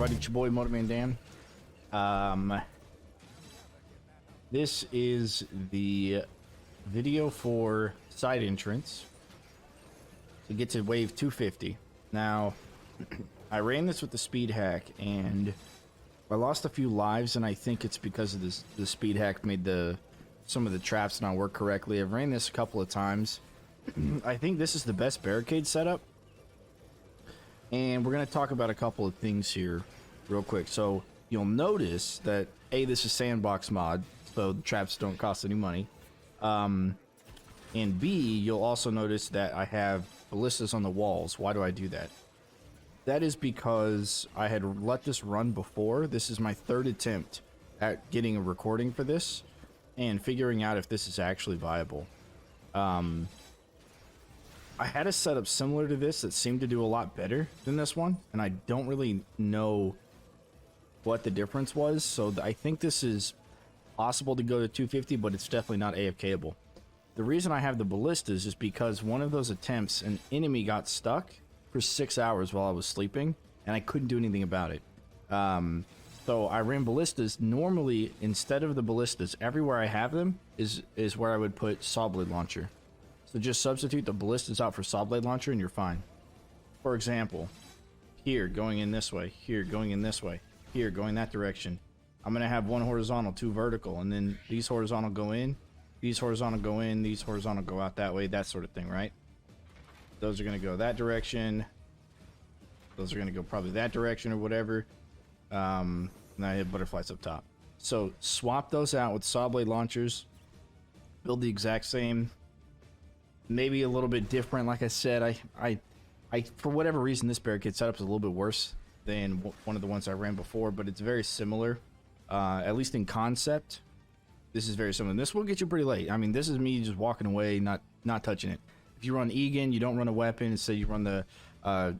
everybody? It's your boy Motorman Dan. This is the video for side entrance to get to wave 250. Now, I ran this with the speed hack, and I lost a few lives, and I think it's because of this. The speed hack made some of the traps not work correctly. I've ran this a couple of times. I think this is the best barricade setup. And we're going to talk about a couple of things here real quick. So you'll notice that A, this is sandbox mod, so the traps don't cost any money. And B, you'll also notice that I have ballistas on the walls. Why do I do that? That is because I had let this run before. This is my third attempt at getting a recording for this and figuring out if this is actually viable. I had a setup similar to this that seemed to do a lot better than this one, and I don't really know what the difference was, so I think this is possible to go to 250, but it's definitely not AFKable. The reason I have the ballistas is because one of those attempts, an enemy got stuck for 6 hours while I was sleeping, and I couldn't do anything about it. So I ran ballistas. Normally, instead of the ballistas, everywhere I have them is where I would put saw blade launcher. So just substitute the ballistas out for saw blade launcher and you're fine. For example, here going in this way, here going in this way, here going that direction. I'm going to have one horizontal, two vertical, and then these horizontal go in, these horizontal go in, these horizontal go out that way, that sort of thing, right? Those are going to go that direction. Those are going to go probably that direction or whatever. And I have butterflies up top. So swap those out with saw blade launchers. Build the exact same. Maybe a little bit different. Like I said, I for whatever reason, this barricade setup is a little bit worse than one of the ones I ran before, but it's very similar. At least in concept, this is very similar. This will get you pretty late. I mean, this is me just walking away, not touching it. If you run Egan, you don't run a weapon. Instead, you run the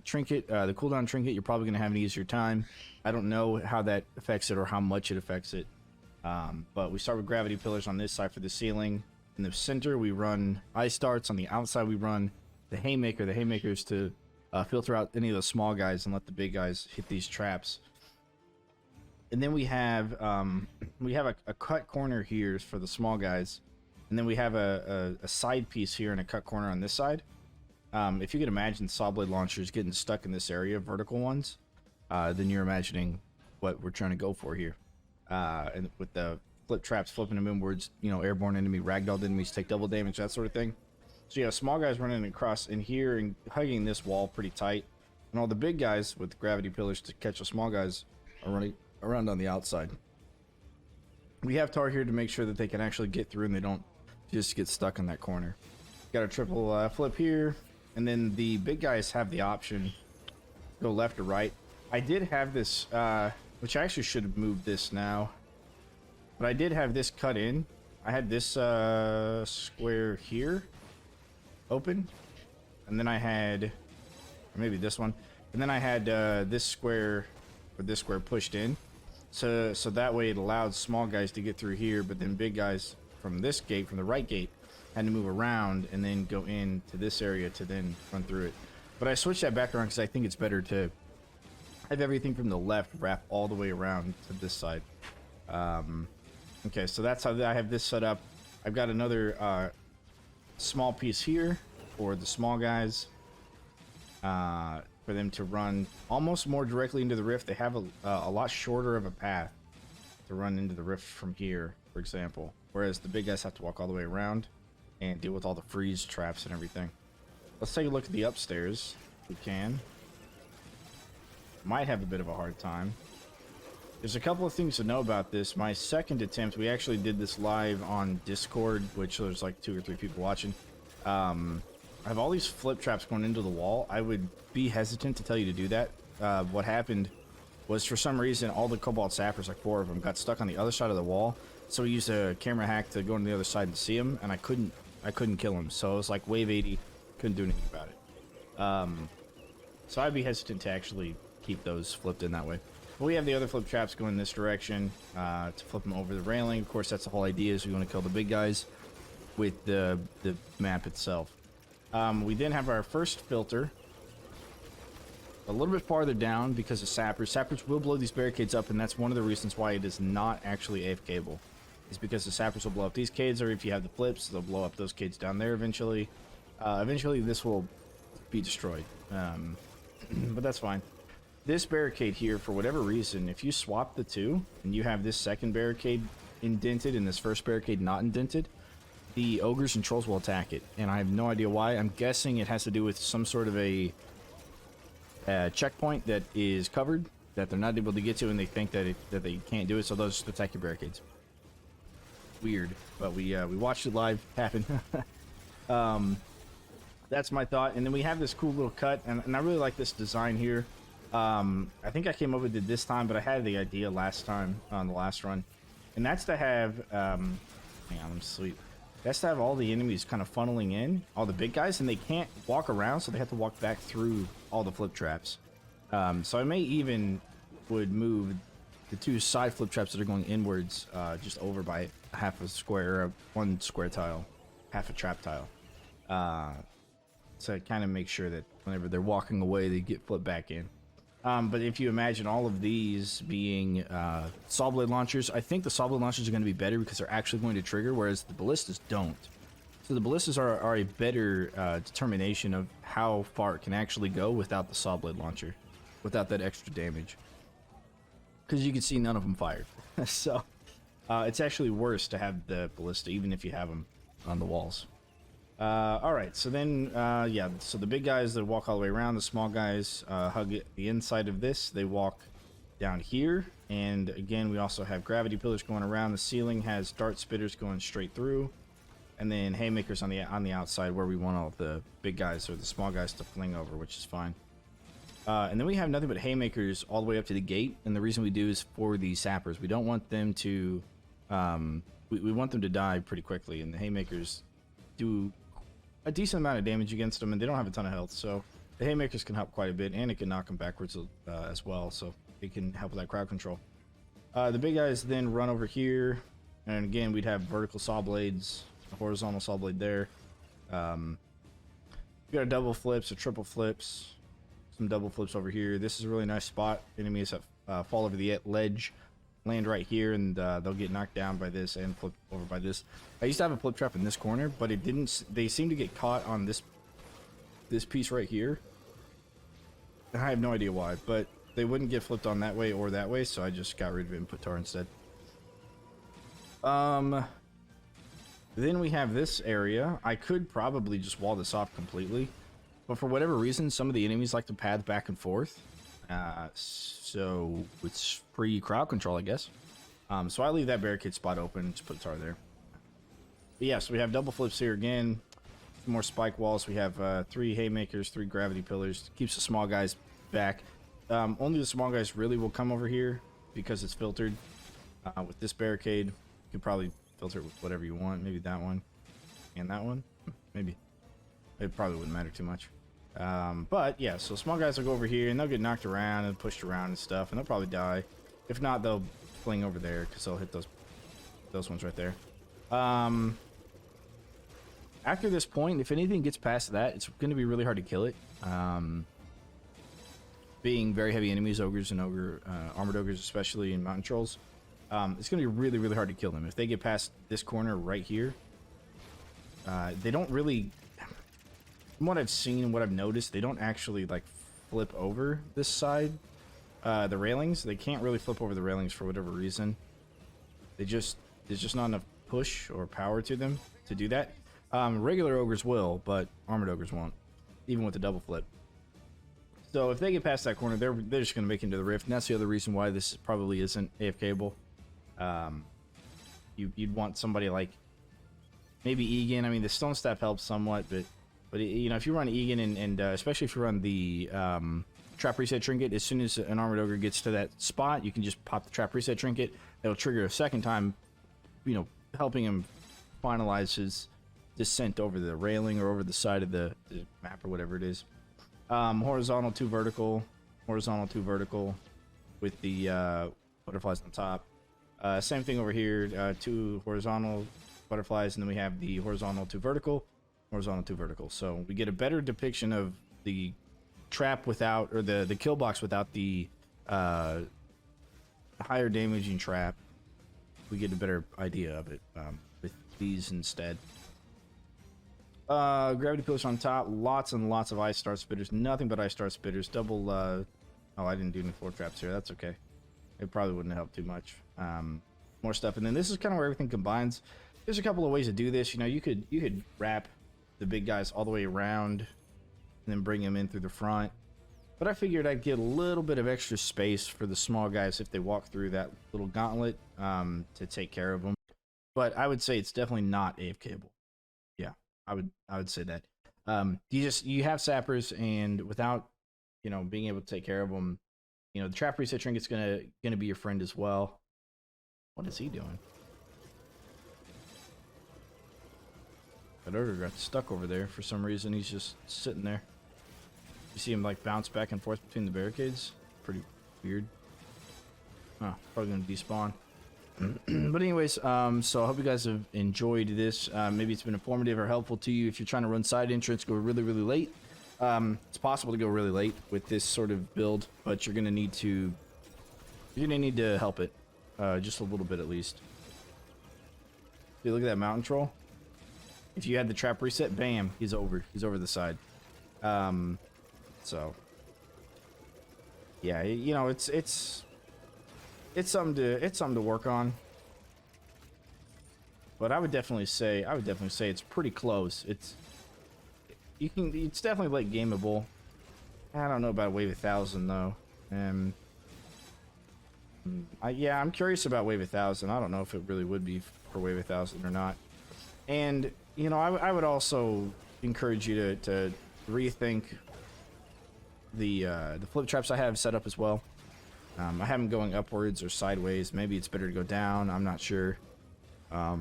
trinket, the cooldown trinket. You're probably going to have an easier time. I don't know how that affects it or how much it affects it. But we start with gravity pillars on this side for the ceiling. In the center, we run ice darts. On the outside, we run the haymaker. The haymaker is to filter out any of the small guys and let the big guys hit these traps. And then we have a cut corner here for the small guys, and then we have a side piece here and a cut corner on this side. If you could imagine saw blade launchers getting stuck in this area, vertical ones, then you're imagining what we're trying to go for here. And with the flip traps, flipping them inwards, you know, airborne enemy, ragdoll enemies take double damage, that sort of thing. So you have small guys running across in here and hugging this wall pretty tight, and all the big guys with gravity pillars to catch the small guys are running around on the outside. We have tar here to make sure that they can actually get through and they don't just get stuck in that corner. Got a triple flip here, and then the big guys have the option to go left or right. I did have this, which I actually should have moved this now. But I did have this cut in. I had this square here open, and then I had, or maybe this one, and then I had this square or this square pushed in. So that way it allowed small guys to get through here, but then big guys from this gate, from the right gate, had to move around and then go into this area to then run through it. But I switched that back around because I think it's better to have everything from the left wrap all the way around to this side. Okay, so that's how I have this set up. I've got another small piece here for the small guys, for them to run almost more directly into the rift. They have a lot shorter of a path to run into the rift from here, for example, whereas the big guys have to walk all the way around and deal with all the freeze traps and everything. Let's take a look at the upstairs if we can. Might have a bit of a hard time. There's a couple of things to know about this. My second attempt, we actually did this live on Discord, which there's like 2 or 3 people watching. I have all these flip traps going into the wall. I would be hesitant to tell you to do that. What happened was, for some reason, all the Cobalt Sappers, like 4 of them, got stuck on the other side of the wall. So we used a camera hack to go on the other side and see them, and I couldn't kill them. So it was like wave 80, couldn't do anything about it. So I'd be hesitant to actually keep those flipped in that way. But we have the other flip traps going this direction to flip them over the railing. Of course, that's the whole idea, is we want to kill the big guys with the map itself. We then have our first filter, a little bit farther down because of sappers. Sappers will blow these barricades up, and that's one of the reasons why it is not actually AFKable. Is because the sappers will blow up these cades, or if you have the flips, they'll blow up those cades down there eventually. Eventually, this will be destroyed, but that's fine. This barricade here, for whatever reason, if you swap the two, and you have this second barricade indented and this first barricade not indented, the ogres and trolls will attack it, and I have no idea why. I'm guessing it has to do with some sort of a checkpoint that is covered, that they're not able to get to, and they think that they can't do it, so they'll just attack your barricades. Weird, but we watched it live happen. That's my thought. And then we have this cool little cut, and I really like this design here. I think I came up with it this time, but I had the idea last time on the last run, and that's to have hang on, I'm asleep. That's to have all the enemies kind of funneling in, all the big guys, and they can't walk around, so they have to walk back through all the flip traps. So I may even would move the two side flip traps that are going inwards just over by half a square, one square tile, half a trap tile. So kind of make sure that whenever they're walking away, they get flipped back in. But if you imagine all of these being saw blade launchers, I think the saw blade launchers are going to be better because they're actually going to trigger, whereas the ballistas don't. So the ballistas are a better determination of how far it can actually go without the saw blade launcher, without that extra damage. Because you can see none of them fired. So it's actually worse to have the ballista, even if you have them on the walls. Alright, so then, yeah, so the big guys that walk all the way around, the small guys hug the inside of this, they walk down here, and again, we also have gravity pillars going around. The ceiling has dart spitters going straight through, and then haymakers on the outside where we want all the big guys or the small guys to fling over, which is fine. And then we have nothing but haymakers all the way up to the gate, and the reason we do is for the sappers. We don't want them to, we want them to die pretty quickly, and the haymakers do a decent amount of damage against them, and they don't have a ton of health, so the haymakers can help quite a bit, and it can knock them backwards as well, so it can help with that crowd control. The big guys then run over here, and again, we'd have vertical saw blades, a horizontal saw blade there. We got a double flips, a triple flips, some double flips over here. This is a really nice spot. Enemies that fall over the ledge land right here, and they'll get knocked down by this and flip over by this. I used to have a flip trap in this corner, but it didn't. They seem to get caught on this piece right here. I have no idea why, but they wouldn't get flipped on that way or that way, so I just got rid of it and put tar instead. Then we have this area. I could probably just wall this off completely, but for whatever reason, some of the enemies like to path back and forth. So it's free crowd control, I guess. So I leave that barricade spot open, just put tar there. But yeah, so we have double flips here again. More spike walls. We have 3 haymakers, 3 gravity pillars. Keeps the small guys back. Only the small guys really will come over here because it's filtered. With this barricade, you can probably filter it with whatever you want. Maybe that one and that one. Maybe. It probably wouldn't matter too much. But yeah, so small guys will go over here and they'll get knocked around and pushed around and stuff, and they'll probably die. If not, they'll fling over there because they'll hit those ones right there. After this point, if anything gets past that, it's going to be really hard to kill it. Being very heavy enemies, ogres and armored ogres, especially in mountain trolls, it's going to be really, really hard to kill them. If they get past this corner right here, they don't really, from what I've seen and what I've noticed, they don't actually like flip over this side, the railings. They can't really flip over the railings for whatever reason. There's just not enough push or power to them to do that. Regular ogres will, but armored ogres won't, even with the double flip. So if they get past that corner, they're just going to make it into the rift, and that's the other reason why this probably isn't AFKable. You'd want somebody like maybe Egan. I mean, the stone staff helps somewhat, but you know, if you run Egan and especially if you run the trap reset trinket, as soon as an armored ogre gets to that spot, you can just pop the trap reset trinket. It'll trigger a second time, you know, helping him finalize his descent over the railing or over the side of the map or whatever it is. Horizontal 2 vertical, horizontal 2 vertical with the butterflies on top. Same thing over here, 2 horizontal butterflies, and then we have the horizontal 2 vertical, horizontal 2 vertical. So we get a better depiction of the trap without, or the kill box without the higher damaging trap, we get a better idea of it with these instead. Gravity pillars on top, lots and lots of ice star spitters, nothing but ice star spitters. Double oh, I didn't do any floor traps here, that's okay. It probably wouldn't help too much. More stuff, and then this is kind of where everything combines. There's a couple of ways to do this. You know, you could wrap the big guys all the way around and then bring them in through the front. But I figured I'd get a little bit of extra space for the small guys if they walk through that little gauntlet to take care of them. But I would say it's definitely not AFKable. Yeah, I would say that. You have sappers, and without, you know, being able to take care of them, you know, the trap reset trinket's gonna be your friend as well. What is he doing? That ogre got stuck over there for some reason. He's just sitting there. You see him like bounce back and forth between the barricades. Pretty weird. Oh, probably gonna despawn. But anyways, so I hope you guys have enjoyed this. Maybe it's been informative or helpful to you. If you're trying to run side entrance, go really, really late. It's possible to go really late with this sort of build, but you're gonna need to help it just a little bit at least. Dude, look at that mountain troll. If you had the trap reset, bam, he's over the side. So yeah, you know, it's something to work on. But I would definitely say it's pretty close. It's definitely like gameable. I don't know about Wave 1000 though. Yeah, I'm curious about Wave 1000. I don't know if it really would be for Wave 1000 or not. And you know, I would also encourage you to rethink the flip traps I have set up as well. I have them going upwards or sideways. Maybe it's better to go down. I'm not sure.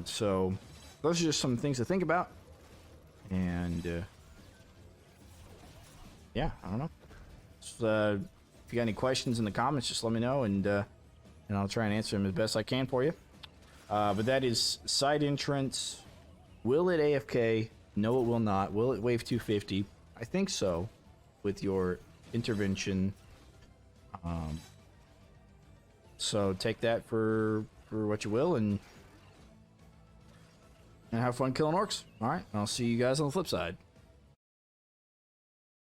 So those are just some things to think about. And yeah, I don't know. So, if you got any questions in the comments, just let me know, and I'll try and answer them as best I can for you. But that is side entrance. Will it AFK? No, it will not. Will it wave 250? I think so, with your intervention. So take that for what you will, and have fun killing orcs. All right, I'll see you guys on the flip side.